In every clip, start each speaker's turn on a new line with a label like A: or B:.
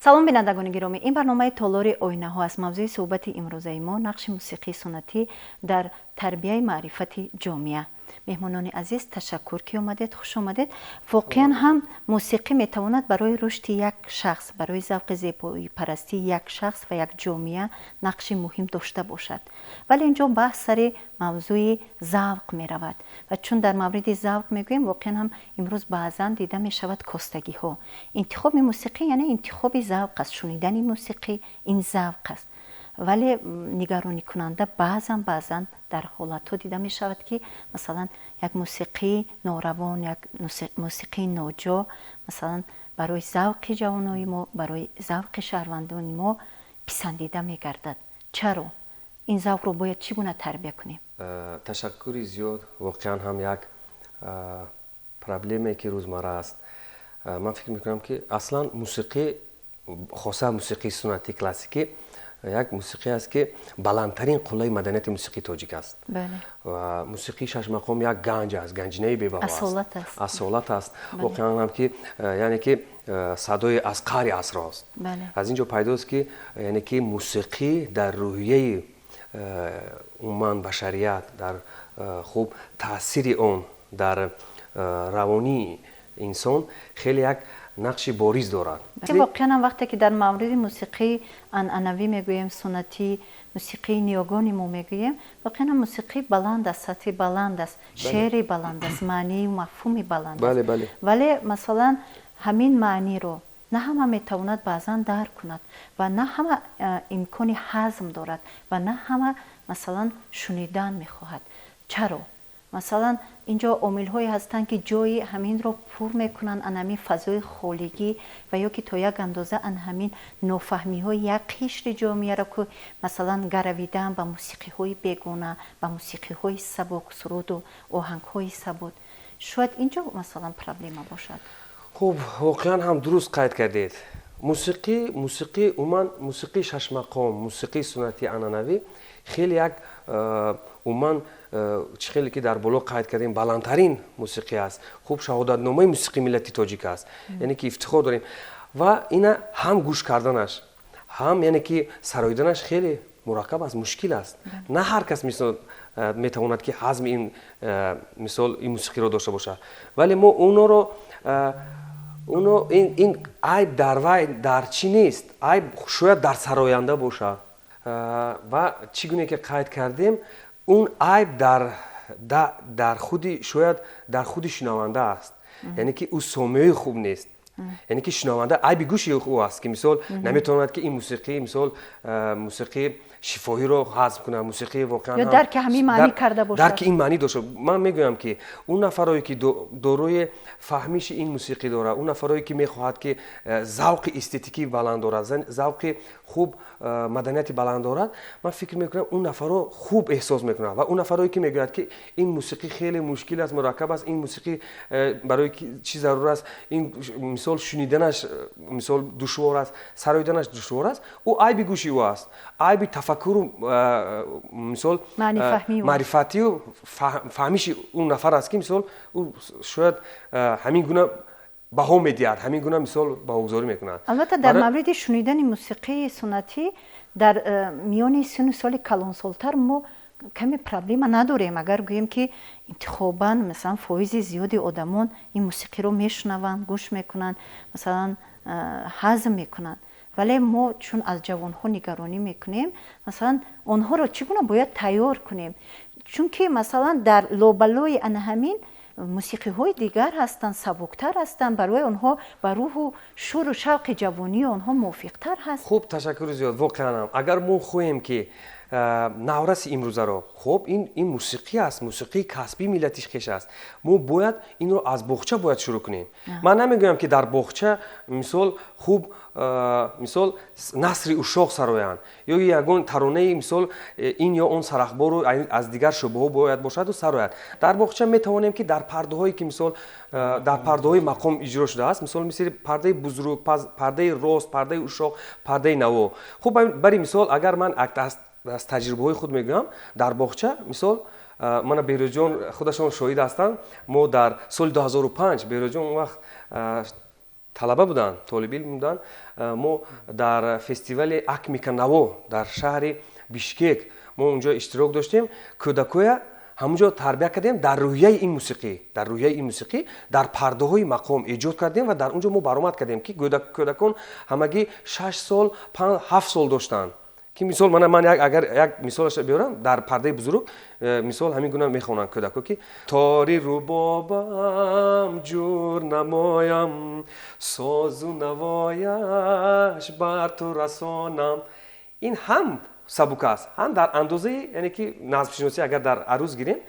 A: салом бинандагони гиромӣ, ин барномаи толори оинаҳо аст. мавзӯи суҳбати имрӯзаи мо нақши мусиқии суннатӣ дар тарбияи маърифати ҷомеа. меҳмонони азиз, ташаккур ки омадед, хуш омадед. воқеан ҳам мусиқӣ метавонад барои рушди як шахс, барои завқи зебоипарастии як шахс ва як ҷомеа нақши муҳим дошта бошад. вале инҷо баҳс сари мавзӯи завқ меравад ва чун дар мавриди завқ мегӯем, воқеан ҳам имрӯз баъзан дида мешавад костагиҳо. интихоби мусиқӣ яъне интихоби завқ аст. шунидани мусиқӣ ин завқ аст. вале нигароникунанда баъзан дар ҳолатҳо дида мешавад ки масалан як мусиқии норавон, як мусиқии ноҷо масалан барои завқи ҷавонои мо, барои завқи шаҳрвандони мо писандида мегардад. чаро ин завқро бояд чӣ гуна тарбия кунем?
B: ташаккури зиёд. воқеан ҳам як проблеме ки рӯзмарра аст. ман фикр мекунам ки аслан мусиқӣ, хоса мусиқии суннатӣ классикӣ, як мусиқӣ аст ки баландтарин қуллаи маданияти мусиқии тоҷик аст. ва мусиқии шашмақом як ганҷ аст, ганҷинаи бебаҳо аст, асолат аст. воқеан ҳам ки яъне ки садои аз қаъри асрост. аз ин ҷо пайдост ки яъне ки мусиқӣ дар рӯҳияи умуман башарият, дар хуб таъсири он дар равонии инсон хеле як нақши бориз дорад.
A: воқеан ҳам вақте ки дар мавриди мусиқии анъанавӣ мегӯем, суннатӣ, мусиқии ниёгони мо мегӯем, воқеан ҳам мусиқӣ баланд аст, сатҳи баланд аст, шеъри баланд аст, маънии мафҳуми баланд аст. вале масалан ҳамин маъниро на ҳама метавонад баъзан дарк кунад ва на ҳама имкони ҳазм дорад ва на ҳама масалан шунидан мехоҳад. чаро? масалан инҷо омилҳое ҳастанд ки ҷои ҳаминро пур мекунанд, ан ҳамин фазои холигӣ ва ё ки то як андоза ан ҳамин нофаҳмиҳои як қишри ҷомеаро ки масалан гаравидан ба мусиқиҳои бегона, ба мусиқиҳои сабук, суруду оҳангҳои сабук. шояд инҷо масалан проблема бошад.
B: хуб, воқеан ҳам дуруст қайд кардед. мусиқӣ умуман мусиқии шашмақом, мусиқии суннатии анъанавӣ хеле як умуман чӣ хеле ки дар боло қайд кардем баландтарин мусиқӣ аст. хуб, шаҳодатномаи мусиқии миллати тоҷик аст. яъне ки ифтихор дорем ва ина ҳам гӯш карданаш, ҳам яъне ки сароиданаш хеле мураккаб аст, мушкил аст. на ҳар кас мисол метавонад ки ҳазми ин мисол ин мусиқиро дошта бошад. вале мо уноро ин айб дар вай дар чӣ нест, айб шояд дар сароянда бошад. ва чӣ гуне ки қайд кардем, он айб дар худи шояд дар худи шунаванда аст. яъне ки ӯ сомеои хуб нест. яъне ки шунаванда айби гӯши ӯ аст ки мисол наметавонад ки ин мусиқӣ мисол мусиқии шифоҳиро ҳазм кунад, мусиқии воқеан
A: ё дарки ҳамин маънӣ карда бошад.
B: дарки ин маънӣ дошта. ман мегӯям ки он нафарое ки дорои фаҳмиши ин мусиқӣ дорад, он нафарое ки мехоҳад ки завқи эстетикӣ баланд дорад, завқи хуб маданияти баланд дорад, ман фикр мекунам он нафаро хуб эҳсос мекунад. ва он нафарое ки мегӯяд ки ин мусиқӣ хеле мушкил аст, мураккаб аст, ин мусиқӣ барои чӣ зарур аст, ин мисол шуниданаш мисол душвор аст, сароиданаш душвор аст, ӯ айби гӯши ӯ аст, айби тафаккуру мисол маърифатию фаҳмиши он нафар аст ки мисол ӯ шояд ҳамин гуна баҳо медиҳад, ҳамин гуна мисол баҳогузорӣ мекунад.
A: албатта дар мавриди шунидани мусиқии суннатӣ дар миёни сину соли калонсолтар мо каме проблема надорем. агар гӯем ки интихобан масалан фоизи зиёди одамон ин мусиқиро мешунаванд, гӯш мекунанд, масалан ҳазм мекунанд. вале мо чун аз ҷавонҳо нигаронӣ мекунем, масалан онҳоро чӣ гуна бояд тайёр кунем? чунки масалан дар лобалои ана ҳамин мусиқиҳои дигар ҳастанд, сабуктар ҳастанд, барои онҳо ба рӯҳу шӯру шавқи ҷавонии онҳо мувофиқтар ҳаст.
B: хуб, ташаккури зиёд. воқеан агар мо хоҳем ки навраси имрӯзаро, хуб ин мусиқӣ аст, мусиқии касбии миллати хеш аст, мо бояд инро аз боғча бояд шурӯъ кунем. ман намегӯям ки дар боғча мисол хуб мисол насри ушоқ сароянд ё ягон таронаи мисол ин ё он сарахбору аз дигар шӯъбаҳо бояд бошаду сарояд. дар боғча метавонем ки дар пардаҳое ки мисол дар пардаҳои мақом иҷро шудааст, мисол мисли пардаи бузург, пардаи рост, пардаи ушоқ, пардаи наво. хуб, бари мисол агар ман аз таҷрибаҳои худ мегӯям, дар боғча мисол мана беҳрӯзҷон худашон шоҳид ҳастанд. мо дар соли 2005 беҳрӯзҷон он вақт талаба буданд, толибилм буданд, мо дар фестивали акмика наво дар шаҳри бишкек мо унҷо иштирок доштем. кӯдакоя ҳамунҷо тарбия кардем дар рӯҳияи ин мусиқӣ, дар пардаҳои мақом эҷод кардем ва дар унҷо мо баромад кардем ки кӯдакон ҳамагӣ 6 сол 7 сол доштанд. ки мисол ман агар як мисолаш биёрам, дар пардаи бузург мисол ҳамин гуна мехонанд кӯдако ки тори рубобам ҷур намоям, созу навояш бар ту расонам. ин ҳам сабук аст, ҳам дар андозаи, яъне ки назмшиносӣ агар дар арӯз гирем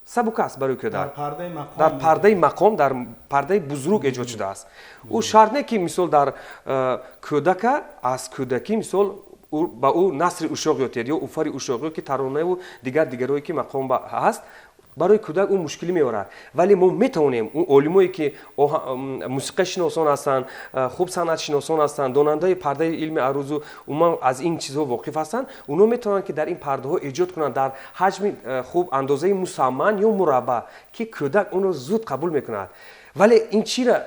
B: сабук аст барои кӯдак. дар пардаи мақом, дар пардаи бузург эҷод шудааст. ӯ шарт не ки мисол дар кӯдака аз кӯдакӣ мисол ба ӯ насри ушоқ ётед ё уфари ушоқ ё ки таронаву дигарое ки мақом ҳаст, барои кӯдак ӯ мушкилӣ меорад. вале мо метавонем ӯ олимое ки мусиқашиносон ҳастанд, хуб санъатшиносон ҳастанд, донандаи пардаи илми арӯзу умуман аз ин чизҳо воқиф ҳастанд, онҳо метавонанд ки дар ин пардаҳо эҷод кунанд дар ҳаҷми хуб андозаи мусамман ё мурабба, ки кӯдак онро зуд қабул мекунад. вале ин чира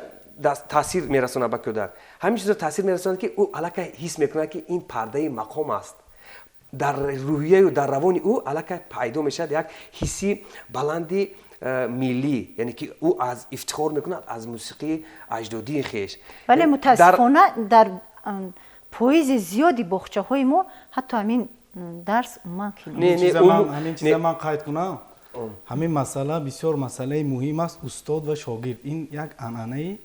B: таъсир мерасонад ба кӯдак? ҳамин чизро таъсир мерасонад ки ӯ аллакай ҳис мекунад ки ин пардаи мақом аст. дар рӯҳияю дар равони ӯ аллакай пайдо мешавад як ҳисси баланди миллӣ, яъне ки ӯ аз ифтихор мекунад аз мусиқии аҷдодии хеш.
A: вале мутаассифона дар поизи зиёди бохчаҳои мо ҳатто ҳамин дарс уман
C: ҳамин чиза ман қайд кунам. ҳамин масъала бисёр масъалаи муҳим аст. устод ва шогирд ин як анъанаи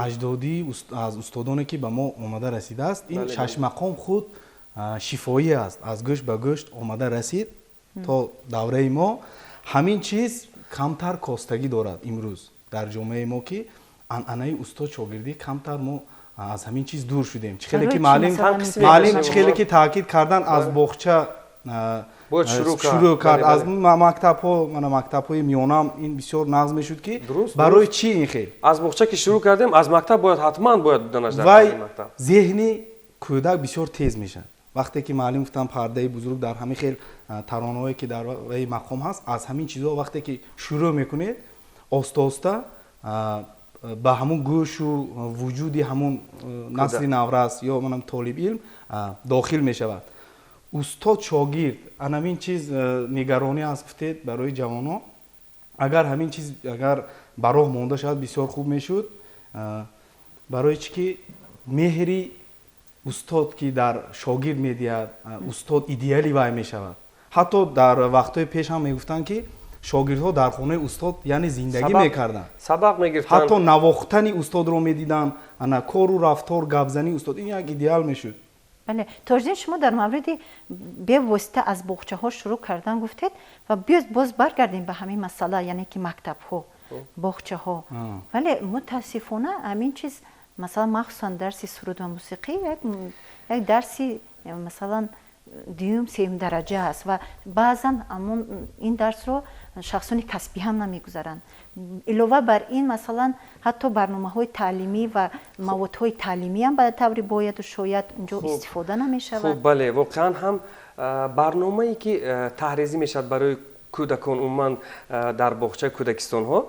C: аҷдодӣ аз устодоне ки ба мо омада расидааст. ин шашмақом худ шифоӣ аст, аз гӯшт ба гӯшт омада расид то давраи мо. ҳамин чиз камтар костагӣ дорад имрӯз дар ҷомеаи мо ки анъанаи устод шогирдӣ камтар мо аз ҳамин чиз дур шудем. чӣ хеле ки маълим чӣ хеле ки таъкид кардан аз бохча шурӯъ кард, аз мактабҳои миёнам ин бисёр нағз мешуд ки барои чӣ ин хел
B: аз бохча ки шурӯъ кардем, аз мактаб бояд ҳатман бояд буданаш дар мактаб.
C: зеҳни кӯдак бисёр тез мешавад. вақте ки маълим гуфтам пардаи бузург дар ҳамин хел таронаҳое ки дар ваи мақом ҳаст, аз ҳамин чизҳо вақте ки шурӯъ мекунед оста ба ҳамун гӯшу вуҷуди ҳамун насли наврас ё толибилм дохил мешавад. устод шогирд ҳамин чиз нигаронӣ аст гуфтед барои ҷавонон. агар ҳамин чиз агар ба роҳ монда шавад бисёр хуб мешуд. барои чӣ ки меҳри устод ки дар шогирд медиҳад, устод идеали вай мешавад. ҳатто дар вақтҳои пеш ҳам мегуфтанд ки шогирдҳо дар хонаи устод яъне зиндагӣ мекарданд,
B: сабақ мегирифтанд,
C: ҳатто навохтани устодро медиданд, кору рафтор гапзании устод ин як идеал мешуд.
A: бале тоҷдин шумо дар мавриди бевосита аз бохчаҳо шурӯъ кардан гуфтед ва биёд боз баргардем ба ҳамин масъала, яъне ки мактабҳо, бохчаҳо. вале мутаассифона ҳамин чиз масалан махсусан дарси суруд ва мусиқӣ як дарси масалан дуюм сеюм дараҷа аст ва баъзан ин дарсро шахсони касбӣ ҳам намегузаранд. илова бар ин масалан ҳатто барномаҳои таълимӣ ва маводҳои таълимӣ ҳам ба таври бояду шояд унҷо истифода намешавад.
B: бале воқеан ҳам барномае ки таҳризӣ мешавад барои кӯдакон умуман дар бохчаи кӯдакистонҳо,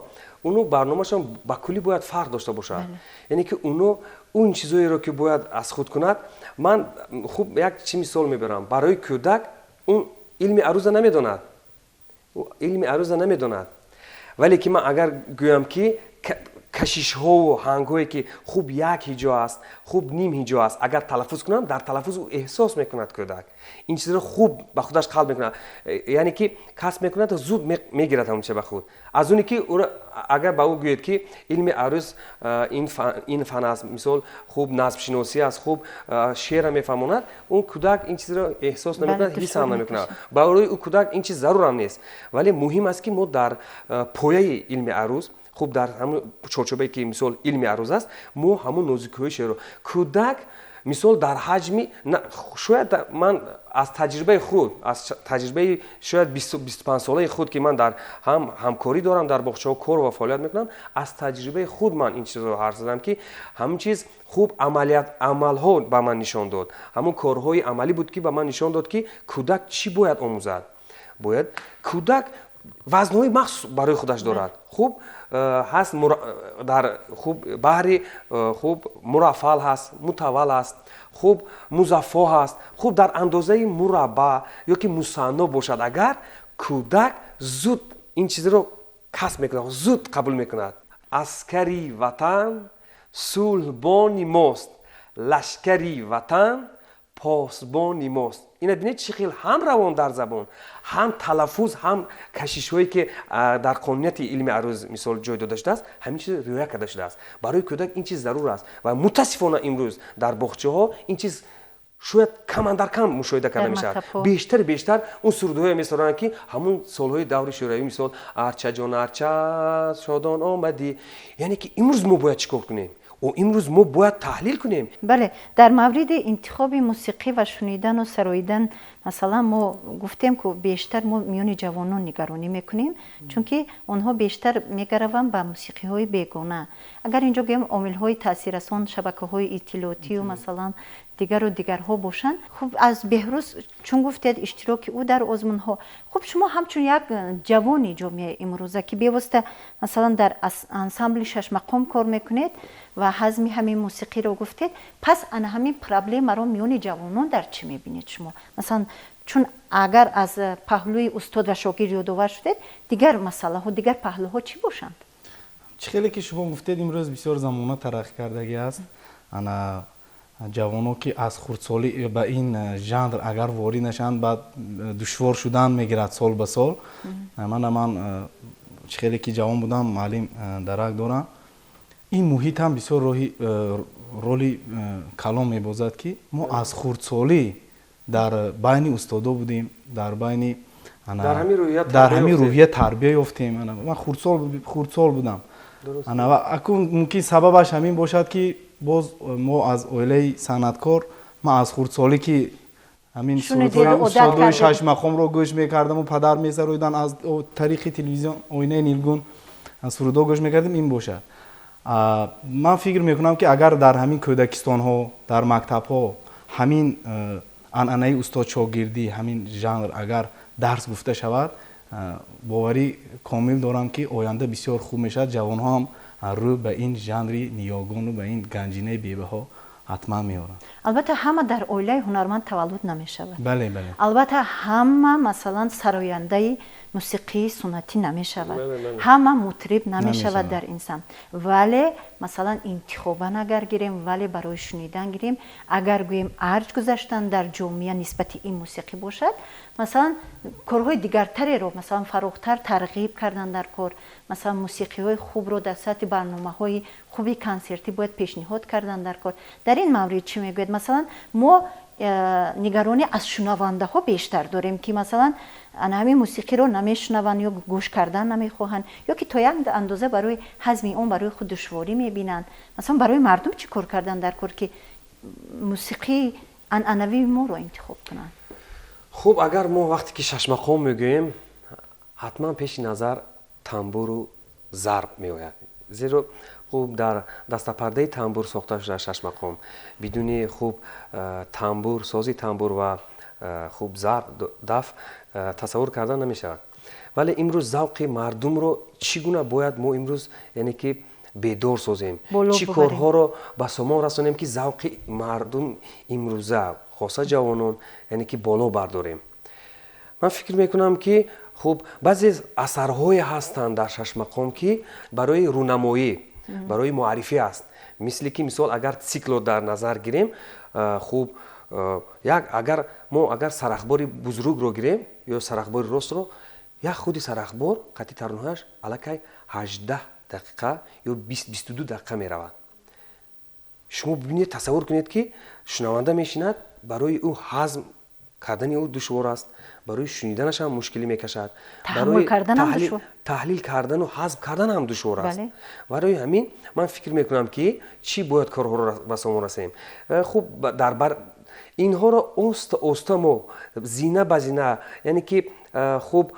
B: уно барномашон ба кулли бояд фарқ дошта бошад. яъне ки уно он чизоеро ки бояд аз худ кунад. ман хуб як чӣ мисол мебарам. барои кӯдак он илми арӯза намедонад. вале ки ман агар гӯям ки кашишҳову ҳангҳое ки хуб як ҳиҷо аст, хуб ним ҳиҷо аст, агар талаффуз кунам, дар талаффуз ӯ эҳсос мекунад кӯдак. ин чизро хуб ба худаш қалб мекунад. яъне ки касб мекунад, зуд мегирад ҳамон чиза ба худ. аз оне ки агар ба ӯ гӯед ки илми арӯз ин фан аст, мисол хуб назмшиносӣ аст, хуб шеъра мефаҳмонад, он кӯдак ин чизро эҳсос намекунад, ҳис ҳам намекунад. барои ӯ кӯдак ин чиз зарурам нест. вале муҳим аст ки мо дар пояи илми арӯз, хуб дар ҳамон чорчобае ки мисол илми арӯз аст, мо ҳамон нозикиҳои шеъро кӯдак мисол дар ҳаҷми шояд ман аз таҷрибаи худ, аз таҷрибаи шояд 25-солаи худ ки ман дар ҳамкорӣ дорам, дар бохчаҳо кор ва фаъолият мекунам, аз таҷрибаи худ ман ин чизро ҳарф задам ки ҳамин чиз хуб амалҳо ба ман нишон дод. ҳамон корҳои амалӣ буд ки ба ман нишон дод ки кӯдак чӣ бояд омӯзад. бояд кӯдак вазнҳои махсус барои худаш дорад. хуб ҳаст дар хуб баҳри хуб мураффал ҳаст, мутаввал ҳаст, хуб музаффо ҳаст. хуб дар андозаи мурабба ёки мусанно бошад, агар кӯдак зуд ин чизро касб мекунад, зуд қабул мекунад. Аскари ватан сулҳбони мост, лашкари ватан посбони мост. ина бинед чӣ хел ҳам равон дар забон, ҳам талаффуз, ҳам кашишҳое ки дар қонунияти илми арӯз мисол ҷой дода шудааст, ҳамин чиз риоя карда шудааст. барои кӯдак ин чиз зарур аст ва мутаассифона имрӯз дар боғчаҳо ин чиз шояд камандар кам мушоҳида карда мешавад. бештар он сурудҳое месоранд ки ҳамун солҳои даври шӯравӣ мисол арча ҷон арча шодон омадӣ. яъне ки имрӯз мо бояд чӣ кор кунем? имрӯз мо бояд таҳлил кунем.
A: бале дар мавриди интихоби мусиқӣ ва шунидану сароидан масалан мо гуфтем ки бештар мо миёни ҷавонон нигаронӣ мекунем, чунки онҳо бештар мегараванд ба мусиқиҳои бегона. агар инҷо гӯем омилҳои таъсиррасон шабакаҳои иттилоотию масалан дигару дигарҳо бошанд, хуб аз беҳрӯз чун гуфтед иштироки ӯ дар озмунҳо, хуб шумо ҳамчун як ҷавони ҷомеаи имрӯза ки бевосита масалан дар ансамбли шашмақом кор мекунед ва ҳазми ҳамин мусиқиро гуфтед, пас ана ҳамин проблемаро миёни ҷавонон дар чӣ мебинед шумо? масалан чун агар аз паҳлӯи устод ва шогирд ёдовар шудед, дигар масъалаҳо, дигар паҳлӯҳо чӣ бошанд?
C: чӣ хеле ки шумо гуфтед, имрӯз бисёр замона тараққӣ кардагӣ аст. ана ҷавоно ки аз хурдсолӣ ба ин жанр агар ворид нашанд, баъд душвор шудан мегирад сол ба сол. ман чӣ хеле ки ҷавон будам, маълим дарак дорам, ин муҳит ҳам бисёр роли калон мебозад ки мо аз хурдсолӣ дар байни устодо будем, дар байни дар ҳамин рӯҳия тарбия ёфтем. ман хурдсол будам. акун мумкин сабабаш ҳамин бошад ки боз мо аз оилаи санъаткор, ман аз хурдсолӣ ки ҳамин сурудҳои шашмақомро гӯш мекардаму падар месароидан, аз тариқи телевизион оинаи нилгун сурудҳо гӯш мекардем, ин бошад. ман фикр мекунам ки агар дар ҳамин кӯдакистонҳо, дар мактабҳо ҳамин анъанаи устод-шогирдӣ, ҳамин жанр агар дарс гуфта шавад, боварӣ комил дорам ки оянда бисёр хуб мешавад. ҷавонҳо ҳам рӯ ба ин жанри ниёгону ба ин ганҷинаи бебаҳо ҳатман меоранд.
A: албатта ҳама дар оилаи ҳунарманд таваллуд намешавад.
C: бале
A: албатта ҳама масалан сарояндаи мусиқии суннатӣ намешавад, ҳама мутриб намешавад дар инсон. вале масалан интихобан агар гирем, вале барои шунидан гирем, агар гӯем арҷ гузаштан дар ҷомеа нисбати ин мусиқӣ бошад, масалан корҳои дигартареро масалан фароғтар тарғиб кардан дар кор, масалан мусиқиҳои хубро дар сатҳи барномаҳои хуби консертӣ бояд пешниҳод кардан дар кор. дар ин маврид чӣ мегӯед? масалан мо нигаронӣ аз шунавандаҳо бештар дорем ки масалан ҳамин мусиқиро намешунаванд ё гӯш кардан намехоҳанд, ё ки то як андоза барои ҳазми он барои худ душворӣ мебинанд. масалан барои мардум чӣ кор кардан дар кор ки мусиқии анъанавии моро интихоб кунанд?
B: хуб агар мо вақте ки шашмақом мегӯем, ҳатман пеши назар тамбуру зарб меояд. зеро хуб дар дастапардаи тамбур сохта шуда шашмақом бидуни хуб тамбур, сози тамбур ва хуб зарб, даф тасаввур кардан намешавад. вале имрӯз завқи мардумро чӣ гуна бояд мо имрӯз яъне ки бедор созем, чӣ корҳоро ба сомон расонем ки завқи мардум имрӯза хоса ҷавонон яъне ки боло бардорем. ман фикр мекунам ки хуб баъзе асарҳое ҳастанд дар шашмақом ки барои рӯнамоӣ, барои муаррифӣ аст. мисли ки мисол агар циклро дар назар гирем, хуб агар сарахбори бузургро гирем ё сарахбори ростро, як худи сарахбор қатъи тарноҳаш аллакай 18 дақиқа ё 20-22 дақиқа меравад. шумо бибинед, тасаввур кунед ки шунаванда мешинад, барои ӯ ҳазм кардани ӯ душвор аст, барои шуниданаш ҳам мушкилӣ мекашад, барои таҳлил кардану ҳазм кардан ҳам душвор аст. барои ҳамин ман фикр мекунам ки чӣ бояд корҳоро ба сомон расем. хуб дар инҳоро оста оста мо зина ба зина, яъне ки хуб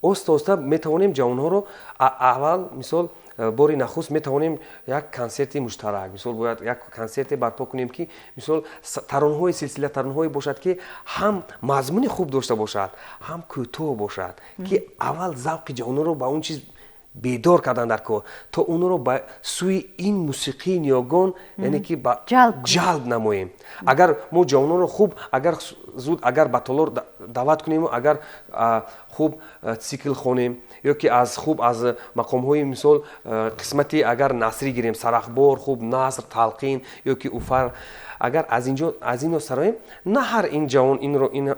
B: оста оста метавонем ҷавонҳоро аввал мисол бори нахуст метавонем як консерти муштарак, мисол бояд як консерте барпо кунем ки мисол таронҳои силсила таронҳое бошад ки ҳам мазмуни хуб дошта бошад, ҳам кӯтоҳ бошад, ки аввал завқи ҷавононро ба он чиз бедор кардан дар кор, то онро ба сӯи ин мусиқии ниёгон яъне ки ба ҷалб намоем. Агар мо ҷавононро хуб агар зуд агар ба Толор даъват кунем, агар хуб цикл хонем ё ки аз хуб аз мақомҳои мисол қисмати агар насрӣ гирем, сарахбор, хуб наср, талқин ё ки уфар, агар аз инҷо аз ино сароем, на ҳар ин ҷавон инро ин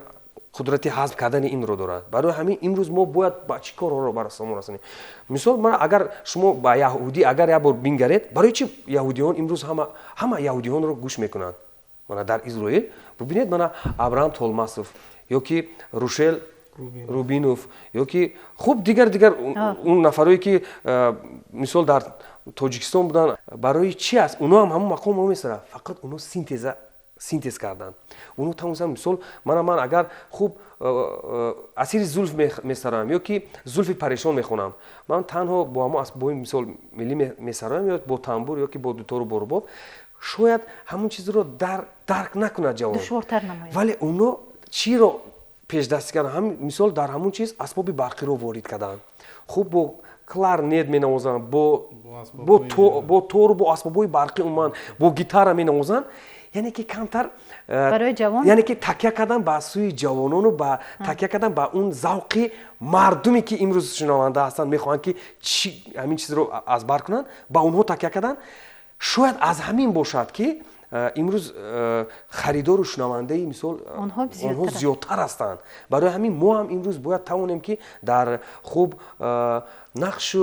B: қудрати ҳазм кардани инро дорад. Барои ҳамин имрӯз мо бояд ба чӣ корҳоро ба расом расонем. Мисол мана агар шумо ба яҳудӣ агар як бор бингаред, барои чӣ яҳудиён имрӯз ҳама яҳудиёнро гӯш мекунанд? Мана дар Изроил бубинед, мана Абраҳам Толмасов ё ки Рушел Рубинов ё ки хуб дигар он нафарое ки мисол дар Тоҷикистон будан, барои чӣ аст? Унҳо ҳам ҳамон мақом мемесаранд, фақат унҳо синтез карданд. Унҳо тамошан мисол ман агар хуб асири зулф месароям ё ки зулфи парешон мехонам, ман танҳо бо ҳамо асбоби мисол миллӣ месароям ё бо тамбур ё ки бо дутору бо рубоб, шояд ҳамон чизро дарк накунад ҷавон.
A: Душвортар намояд. Вале
B: унҳо чиро пешдастӣ карданд? Мисол дар ҳамон чиз асбоби барқиро ворид карданд. Хуб бо кларнет менавозанд, бо тору бо асбобҳои барқӣ умуман, бо гитара менавозанд. яъне ки камтар
A: барои ҷавон
B: яъне ки такя кардан ба сӯи ҷавонону ба такя кардан ба он завқи мардуме ки имрӯз шунаванда ҳастанд, мехоҳанд ки ҳамин чизро аз бар кунанд, ба онҳо такя кардан. Шояд аз ҳамин бошад ки имрӯз харидору шунавандаи мисол онҳо зиёдтар ҳастанд. Барои ҳамин мо ҳам имрӯз бояд тавонем ки дар хуб нақшу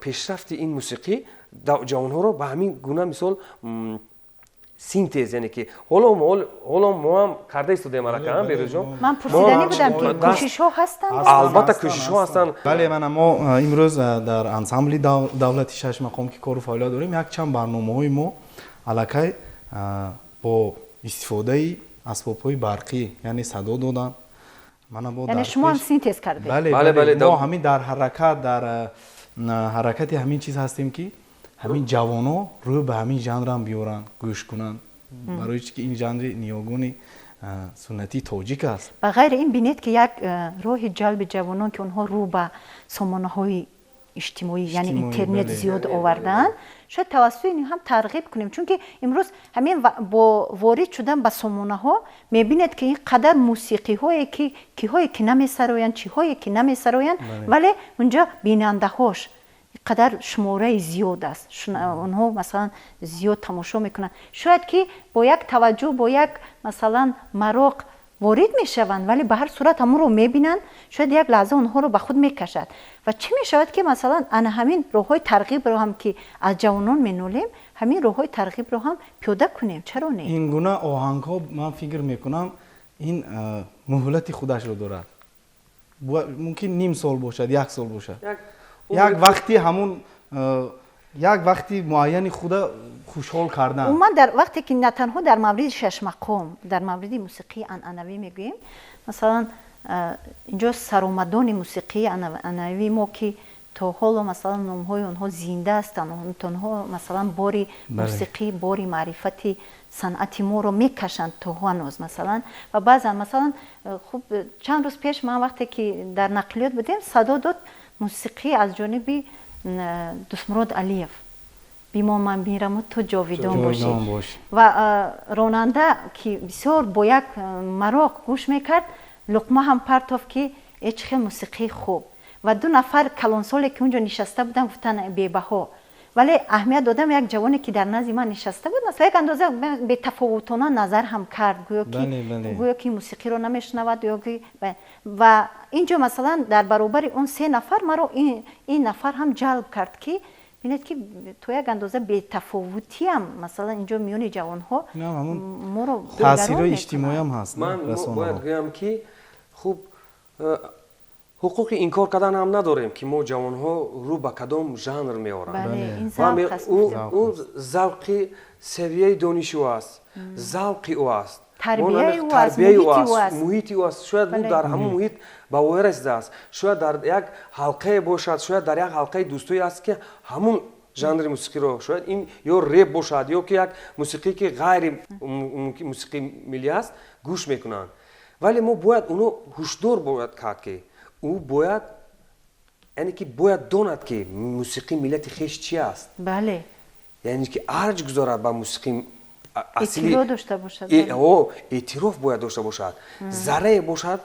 B: пешрафти ин мусиқӣ ҷавонҳоро ба ҳамин гуна мисол синтез, яъне ки ҳоло мо ҳам карда истодем алакам берӯзҷон.
A: Ман пурсидани будам ки кӯшишҳо ҳастанд.
B: Албатта кӯшишҳо ҳастанд.
C: Бале, мана мо имрӯз дар ансамбли давлати 6 мақом ки кору фаъолият дорем, якчанд барномаҳои мо аллакай бо истифодаи асбобҳои барқӣ, яъне садо додан.
A: Яъне шумо ҳам синтез кардед.
C: Бале, мо ҳамин дар ҳаракати ҳамин чиз ҳастем ки ҳамин ҷавоно рӯй ба ҳамин жанрам биёранд, гӯш кунанд, барои чӣ ки ин жанри ниёгони суннатии тоҷик аст.
A: Ба ғайри ин бинед ки як роҳи ҷалби ҷавонон ки онҳо рӯ ба сомонаҳои иҷтимоӣ, яъне интернет зиёд оварданд, шояд тавассути ин ҳам тарғиб кунем, чунки имрӯз ҳамин бо ворид шудан ба сомонаҳо мебинед ки ин қадар мусиқиҳое ки киҳое ки намесароянд, чиҳое ки намесароянд, вале унҷо бинандаҳош қадар шумораи зиёд аст. Онҳо масалан зиёд тамошо мекунанд. Шояд ки бо як таваҷҷӯҳ, бо як масалан мароқ ворид мешаванд, вале ба ҳар сурат ҳамонро мебинанд, шояд як лаҳза онҳоро ба худ мекашад. Ва чӣ мешавад ки масалан ана ҳамин роҳҳои тарғибро ҳам ки аз ҷавонон менолем, ҳамин роҳҳои тарғибро ҳам пиёда кунем. Чаро не?
C: Ин гуна оҳангҳо ман фикр мекунам ин муҳлати худашро дорад. Мумкин ним сол бошад, як сол бошад. як вақти ҳамун як вақти муайяни худа хушҳол кардан.
A: Умуман дар вақте ки на танҳо дар мавриди 6 мақом, дар мавриди мусиқии анъанавӣ мегӯем, масалан инҷо саромадони мусиқии анъанавӣ мо ки то ҳоло масалан номҳои онҳо зинда ҳастанд, онҳо масалан бори мусиқӣ, бори маърифати санъати моро мекашанд то ҳанӯз масалан. Ва баъзан масалан хуб чанд рӯз пеш ман вақте ки дар нақлиёт будем, садо дод мусиқӣ аз ҷониби Дустмурод Алиев, бимон ман мираму ту ҷовидон бошӣ. Ва ронанда ки бисёр бо як мароқ гӯш мекард, луқма ҳам партофт ки чӣ хел мусиқии хуб. Ва ду нафар калонсоле ки унҷо нишаста буданд гуфтанд бебаҳо. Вале аҳамият додам як ҷавоне ки дар назди ман нишаста буд, масалан як андоза бетафовутона назар ҳам кард, гӯё ки мусиқиро намешунавад. Ва инҷо масалан дар баробари он 3 нафар маро ин нафар ҳам ҷалб кард ки бинед ки то як андоза бетафовутиам масалан инҷо миёни ҷавонҳо моро
C: таъсирои иҷтимоиам ҳаст.
B: Ман бояд гӯям ки хуб ҳуқуқи инкор кардан ҳам надорем ки мо ҷавонҳо рӯ ба кадом жанр меоранд. Ӯ завқи савияи дониши ӯ аст, завқи ӯ аст.
A: тарбияи ӯ аст,
B: муҳити ӯ аст. шояд ӯ дар ҳамон муҳит ба воя расидааст. шояд дар як ҳалқае бошад, шояд дар як ҳалқаи дӯстое аст ки ҳамон жанри мусиқиро, шояд ин ё реп бошад ё ки як мусиқие ки ғайри мусиқии миллӣ аст гӯш мекунанд. вале мо бояд уно ҳушдор бояд кард ки ӯ бояд яъне ки бояд донад ки мусиқии миллати хеш чи аст.
A: бале,
B: яъне ки арҷ гузорад ба мусиқии асли,
A: эътироф дошта бошад,
B: эътироф бояд дошта бошад. заррае бошад,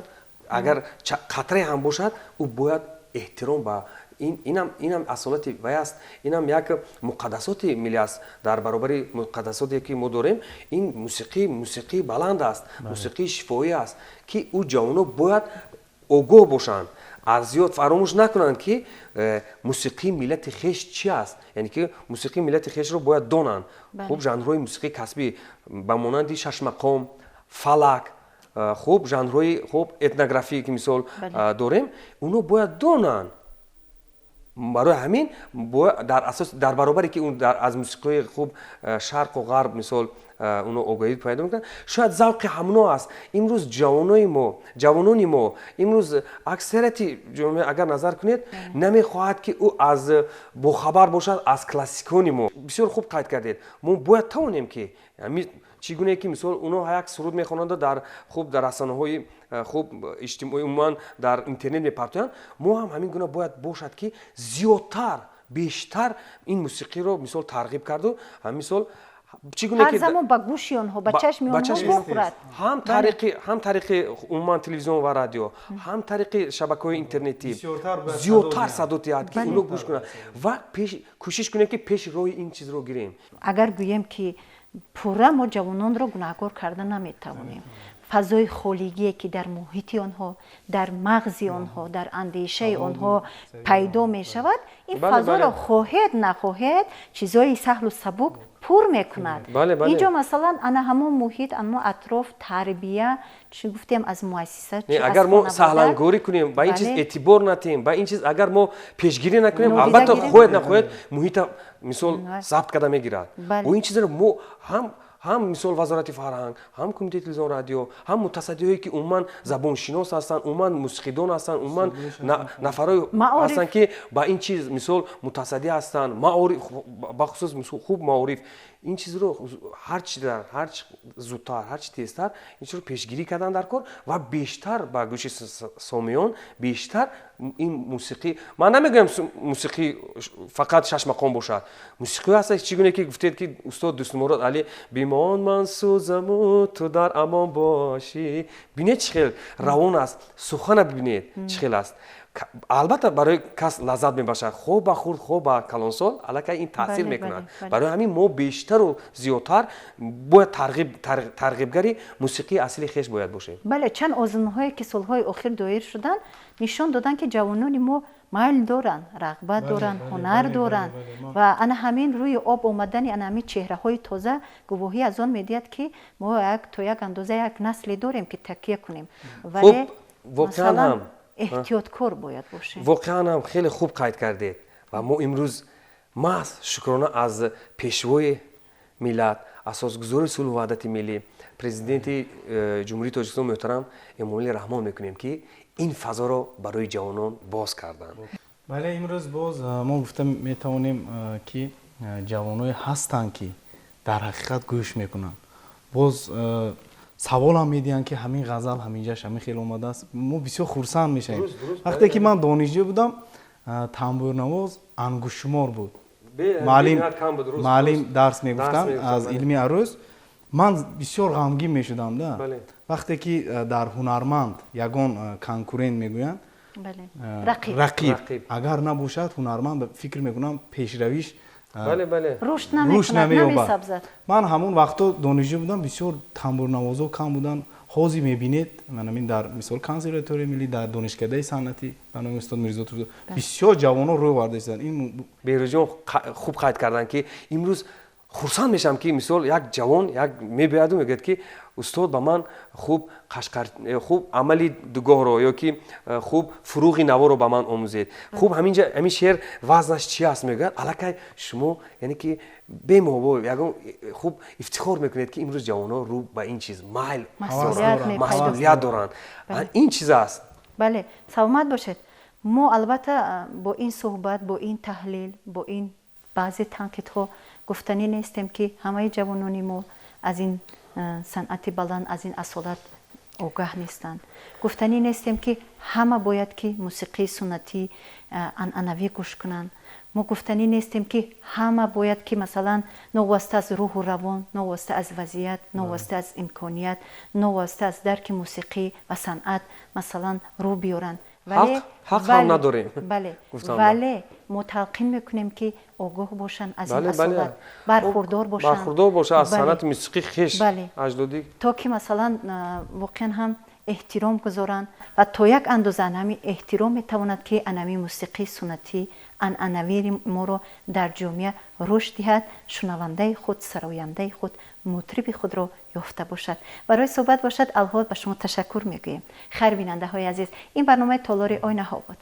B: агар қатрае ҳам бошад, ӯ бояд эҳтиром ба инам асолати вай аст. инам як муқаддасоти миллӣ аст. дар баробари муқаддасоте ки мо дорем, ин мусиқии баланд аст, мусиқии шифоӣ аст ки ӯ ҷавоно бояд огоҳ бошанд, аз зиёд фаромӯш накунанд ки мусиқии миллати хеш чи аст. яъне ки мусиқии миллати хешро бояд донанд. хуб жанрҳои мусиқии касбӣ ба монанди шашмақом, фалак, хуб жанрҳои хуб этнографӣ ки мисол дорем, уно бояд донанд. барои ҳамин дар асос дар баробаре ки аз мусиқиҳои хуб шарқу ғарб мисол уно огаҳӣ пайдо мекунанд, шояд завқи ҳамно аст. имрӯз ҷавонони мо имрӯз аксарияти ҷомеа агар назар кунед, намехоҳад ки ӯ аз бохабар бошад аз классикони мо. бисёр хуб қайд кардед. мо бояд тавонем ки чӣ гуне ки мисол уно як суруд мехонанд дар расанаҳои хуб иҷтимоӣ умуман дар интернет мепартоянд, мо ҳам ҳамин гуна бояд бошад ки зиёдтар бештар ин мусиқиро мисол тарғиб карду мисол чӣ гуне ки
A: ҳар замон ба гӯши онҳо, ба чашми онҳо бохӯрад.
B: ҳам тариқи умуман телевизион ва радио, ҳам тариқи шабакаҳои интернетӣ зиёдтар садо диҳад ки уно гӯш кунад ва кӯшиш кунем ки пеши роҳи ин чизро гирем.
A: агар гӯем ки пурра мо ҷавононро гунаҳкор карда наметавонем, фазои холигие ки дар муҳити онҳо, дар мағзи онҳо, дар андешаи онҳо пайдо мешавад, ин фазоро хоҳед нахоҳед чизҳои саҳлу сабук пур мекунад. инҷо масалан ана ҳамон муҳит, ана атроф тарбия, чӣ гуфтем аз муассиса,
B: агар мо саҳлангорӣ кунем, ба ин чиз эътибор натем, ба ин чиз агар мо пешгирӣ накунем, албатта хоҳед нахоҳед муҳита мисол забт карда мегирад. ин чизро мо ҳам мисол вазорати фарҳанг, ҳам кумитаи телевизион радио, ҳам мутасаддиҳое ки умуман забоншинос ҳастанд, умуман мусиқидон ҳастанд, умуман нафарҳое ҳастанд ки ба ин чиз мисол мутасадди ҳастанд, маориф бахусус хуб маориф, ин чизро ҳарчи зудтар, ҳарчи тезтар ин чизро пешгирӣ кардан дар кор ва бештар ба гӯши сомиён бештар ин мусиқӣ, ман намегӯям мусиқӣ фақат шашмақом бошад. мусиқӣ ҳаст чӣ гуне ки гуфтед ки устод дӯстумурод али бимон ман сӯзаму ту дар амон бошӣ, бинед чӣ хел равон аст, сухана бибинед чӣ хел аст. албатта барои кас лаззат мебахшад, хоба хурд хоба калонсол аллакай ин таъсир мекунад. барои ҳамин мо бештару зиёдтар бояд тарғибгари мусиқии асли хеш бояд бошем.
A: бале, чанд озмунҳое ки солҳои охир доир шуданд нишон доданд ки ҷавонони мо майл доранд, рағбат доранд, ҳунар доранд ва ана ҳамин рӯи об омадани ана ҳамин чеҳраҳои тоза гувоҳӣ аз он медиҳад ки мо то як андоза як насле дорем ки такя кунем. вале масалан эҳтиёткор бояд бошем.
B: воқеан ҳам хеле хуб қайд кардед ва мо имрӯз маҳз шукрона аз пешвои миллат, асосгузори сулҳу ваҳдати миллӣ, президенти ҷумҳурии Тоҷикистон муҳтарам Эмомалӣ Раҳмон мекунем ки ин фазоро барои ҷавонон боз карданд.
C: бале имрӯз боз мо гуфта метавонем ки ҷавонҳое ҳастанд ки дар ҳақиқат гӯш мекунанд. боз савол ҳам медиҳанд ки ҳамин ғазал ҳаминҷаш ҳамин хел омадааст. мо бисёр хурсанд мешавем. вақте ки ман донишҷӯ будам, тамбурнавоз ангушумор буд. маълим дарс мегуфтанд аз илми арӯз. ман бисёр ғамгин мешудам да. вақте ки дар ҳунарманд ягон конкурент мегӯянд рақиб агар набошад ҳунарманд фикр мекунам пешравиш рушд намеёбад. ман ҳамон вақто донишҷӯ будам, бисёр тамбурнавозо кам буданд. ҳозир мебинед манамин дар мисол консерваторияи миллӣ, дар донишкадаи санъатӣ ба номи устод Мирзоатур бисёр ҷавонон рӯй вардашиданд. ин
B: беҳрӯҷон хуб қайд карданд ки имрӯз хурсанд мешавам ки мисол як ҷавон як мебияду мегӯяд ки устод ба ман хуб хуб амали дугоҳро ёки хуб фуруғи наворо ба ман омӯзед. Хуб ҳаминҷа ҳамин шеър вазнаш чи аст мегӯяд, аллакай шумо яъне ки бемоҳво ягон хуб ифтихор мекунед ки имрӯз ҷавонҳо рӯ ба ин чиз майл масъулият доранд. Ин чиз аст.
A: бале, саломат бошед. мо албатта бо ин суҳбат, бо ин таҳлил, бо ин баъзе танқидҳо гуфтанӣ нестем ки ҳамаи ҷавонони мо аз ин санъати баланд, аз ин асолат огаҳ нестанд. гуфтанӣ нестем ки ҳама бояд ки мусиқии суннатӣ анъанавӣ гӯш кунанд. мо гуфтанӣ нестем ки ҳама бояд ки масалан новоста аз рӯҳу равон, новоста аз вазъият, новоста аз имконият, новоста аз дарки мусиқӣ ва санъат масалан рӯ биёранд.
B: ҳақ ҳам надорем.
A: вале мо талқин мекунем ки огоҳ бошанд аз ин асолат, бархурдор бошанд
B: аз санъати мусиқӣ хеш аҷдодӣ, то
A: ки масалан воқеан ҳам эҳтиром гузоранд ва то як андоза ҳамин эҳтиром метавонад ки анами мусиқии суннатӣ анъанавии моро дар ҷомеа рушд диҳад, шунавандаи худ, сарояндаи худ, мутриби худро ёфта бошад. барои суҳбат бошад алҳо ба шумо ташаккур мегӯем. хайр бинандаҳои азиз, ин барномаи Толори оинаҳо буд.